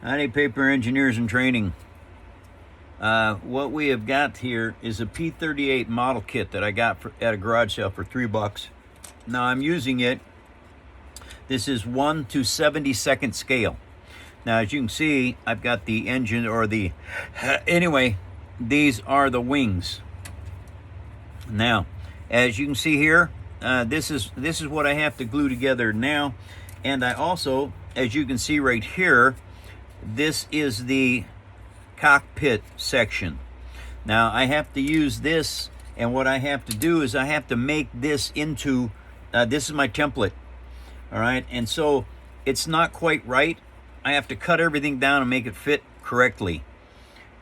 Howdy, paper engineers in training. What we have got here is a P-38 model kit that I got at a garage sale for $3. Now I'm using it. This is 1/72 scale. Now, as you can see, I've got the engine anyway, these are the wings. Now, as you can see here, this is what I have to glue together now. And I also, as you can see right here, this is the cockpit section. Now I have to use this, and what I have to do is I have to make this into, this is my template, all right? And so it's not quite right. I have to cut everything down and make it fit correctly.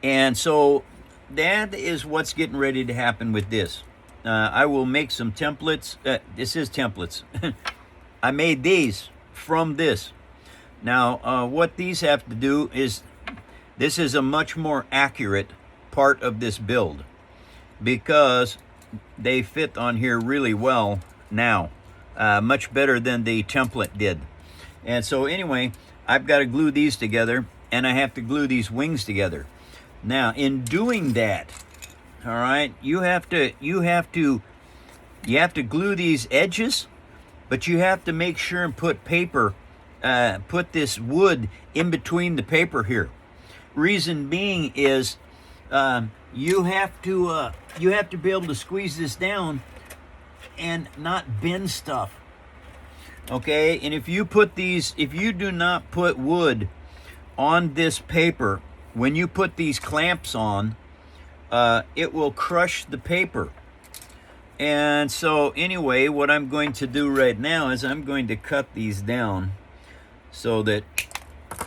And so that is what's getting ready to happen with this. I will make some templates. This is templates. I made these from this. Now, what these have to do is, this is a much more accurate part of this build because they fit on here really well now, much better than the template did. And so anyway, I've got to glue these together, and I have to glue these wings together. Now, in doing that, all right, you have to glue these edges, but you have to make sure and put put this wood in between the paper here. Reason being is you have to be able to squeeze this down and not bend stuff. Okay, and if you do not put wood on this paper, when you put these clamps on, it will crush the paper. And so anyway, what I'm going to do right now is I'm going to cut these down so that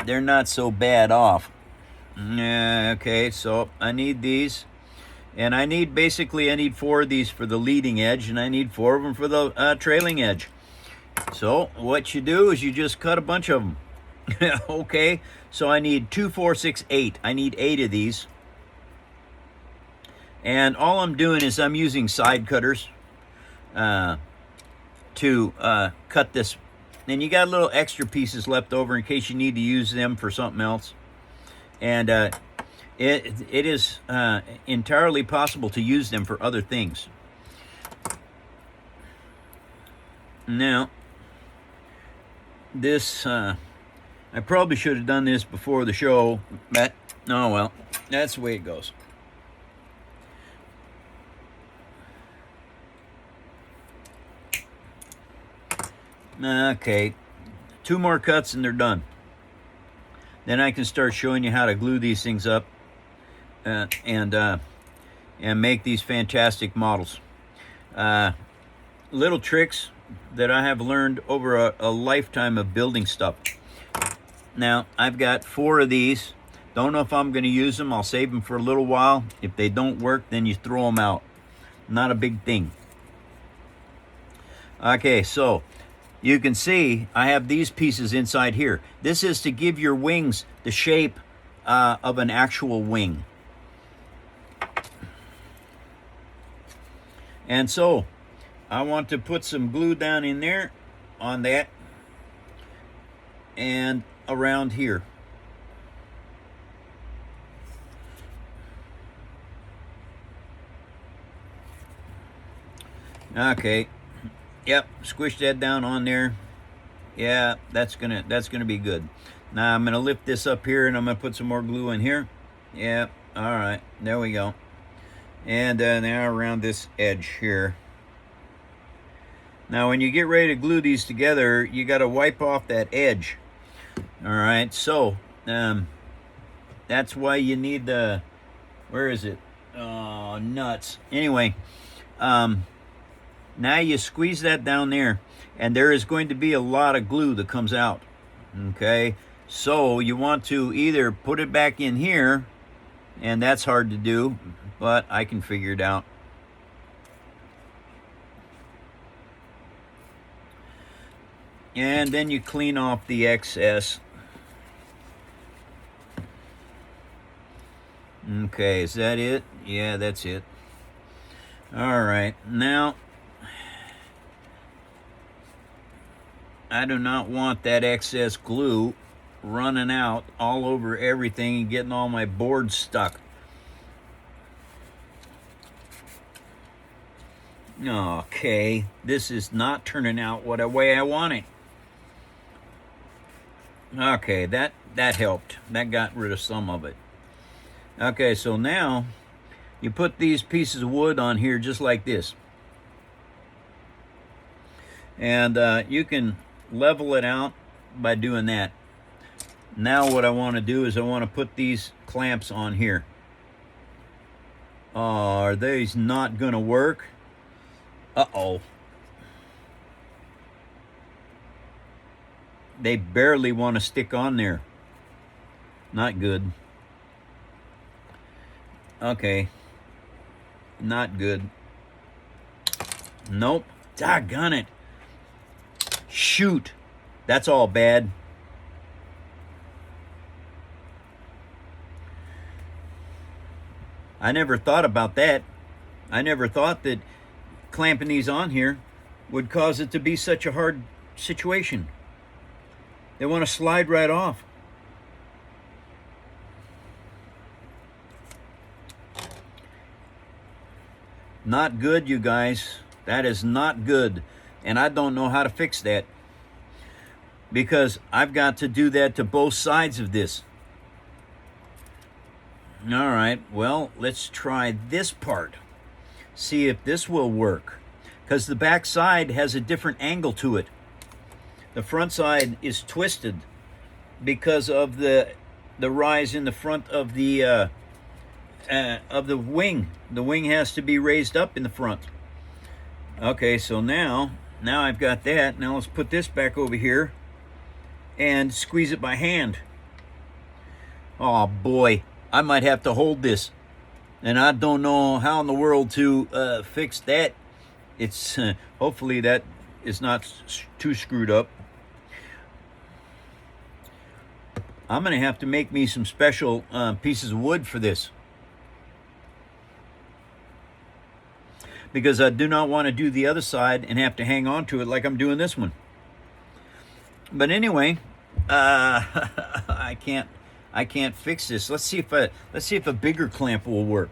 they're not so bad off. Okay, so I need these, and I need 4 of these for the leading edge, and I need 4 of them for the trailing edge. So what you do is you just cut a bunch of them. Okay, so I need 2, 4, 6, 8. I need 8 of these. And all I'm doing is I'm using side cutters to cut this. And you got little extra pieces left over in case you need to use them for something else. And it is entirely possible to use them for other things. Now, this, I probably should have done this before the show, but oh well, that's the way it goes. Okay, 2 more cuts and they're done. Then I can start showing you how to glue these things up and make these fantastic models. Little tricks that I have learned over a lifetime of building stuff. Now, I've got 4 of these. Don't know if I'm going to use them. I'll save them for a little while. If they don't work, then you throw them out. Not a big thing. Okay, so you can see I have these pieces inside here. This is to give your wings the shape of an actual wing. And so I want to put some glue down in there on that and around here. Okay. Yep, squish that down on there. Yeah, that's gonna be good. Now I'm gonna lift this up here and I'm gonna put some more glue in here. Yeah, all right, there we go. And now around this edge here. Now when you get ready to glue these together, you got to wipe off that edge. All right, so that's why you need the, where is it? Oh, nuts. Anyway, now you squeeze that down there, and there is going to be a lot of glue that comes out. Okay, so you want to either put it back in here, and that's hard to do, but I can figure it out. And then you clean off the excess. Okay, is that it? Yeah, that's it. All right, now I do not want that excess glue running out all over everything and getting all my boards stuck. Okay, this is not turning out the way I want it. Okay, that helped. That got rid of some of it. Okay, so now you put these pieces of wood on here just like this. And you can level it out by doing that. Now what I want to do is I want to put these clamps on here. Are these not going to work? Uh-oh. They barely want to stick on there. Not good. Okay. Not good. Nope. Doggone it. Shoot. That's all bad. I never thought about that. I never thought that clamping these on here would cause it to be such a hard situation. They want to slide right off. Not good, you guys. That is not good. And I don't know how to fix that, because I've got to do that to both sides of this. All right, well, let's try this part. See if this will work, because the back side has a different angle to it. The front side is twisted because of the rise in the front of the wing. The wing has to be raised up in the front. Okay, so now I've got that. Now let's put this back over here and squeeze it by hand. Oh boy, I might have to hold this, and I don't know how in the world to fix that. It's hopefully that is not too screwed up. I'm gonna have to make me some special pieces of wood for this, because I do not want to do the other side and have to hang on to it like I'm doing this one. But anyway, I can't fix this. Let's see if a bigger clamp will work.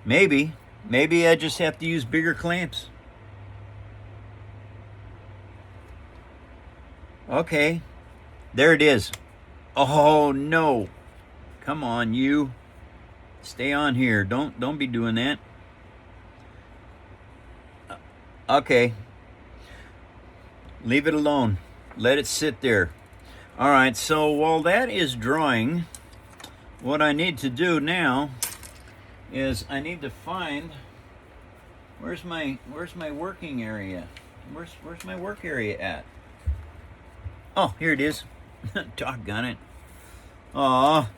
Maybe I just have to use bigger clamps. Okay, there it is. Oh no. Come on, you. Stay on here. Don't be doing that. Okay. Leave it alone. Let it sit there. All right, so while that is drying, what I need to do now is I need to find where's my working area? Where's my work area at? Oh, here it is. Doggone it. Aw.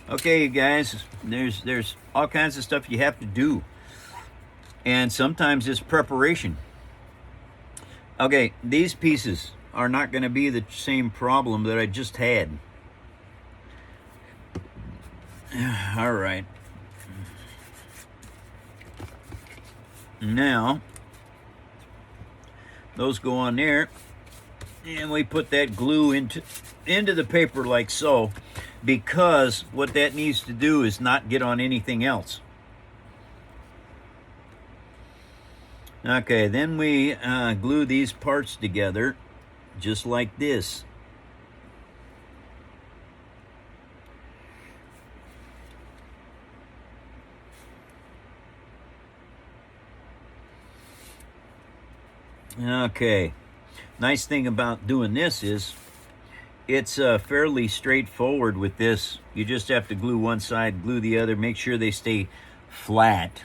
Okay, you guys, there's all kinds of stuff you have to do. And sometimes it's preparation. Okay, these pieces are not going to be the same problem that I just had. All right. Now, those go on there. And we put that glue into the paper like so, because what that needs to do is not get on anything else. Okay, then we glue these parts together just like this. Okay. Nice thing about doing this is it's fairly straightforward with this. You just have to glue one side, glue the other, make sure they stay flat.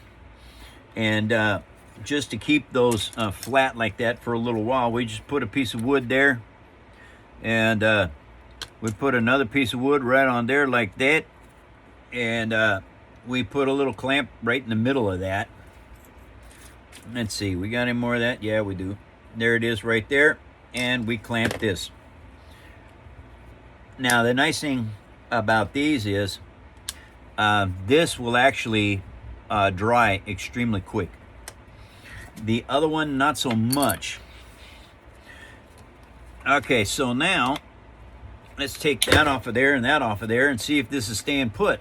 And just to keep those flat like that for a little while, we just put a piece of wood there, and we put another piece of wood right on there like that, and we put a little clamp right in the middle of that. Let's see, we got any more of that? Yeah, we do. There it is right there, and we clamp this. Now, the nice thing about these is this will actually dry extremely quick. The other one, not so much. Okay, so now let's take that off of there and that off of there and see if this is staying put.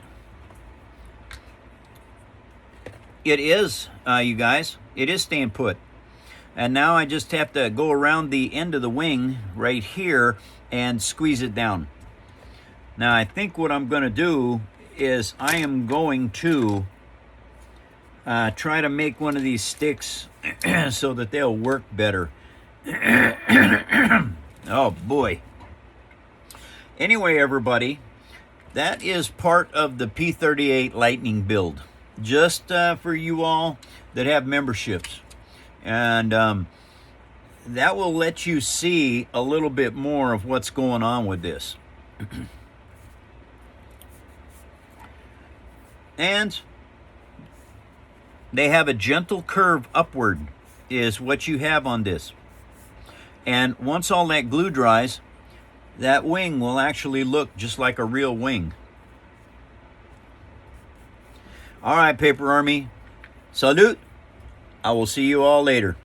It is, you guys. It is staying put. And now I just have to go around the end of the wing right here and squeeze it down. Now I think what I'm going to do is I am going to try to make one of these sticks so that they'll work better. Oh boy. Anyway, everybody, that is part of the P-38 Lightning build, just for you all that have memberships. And that will let you see a little bit more of what's going on with this. And they have a gentle curve upward is what you have on this. And once all that glue dries, that wing will actually look just like a real wing. All right, Paper Army. Salute. I will see you all later.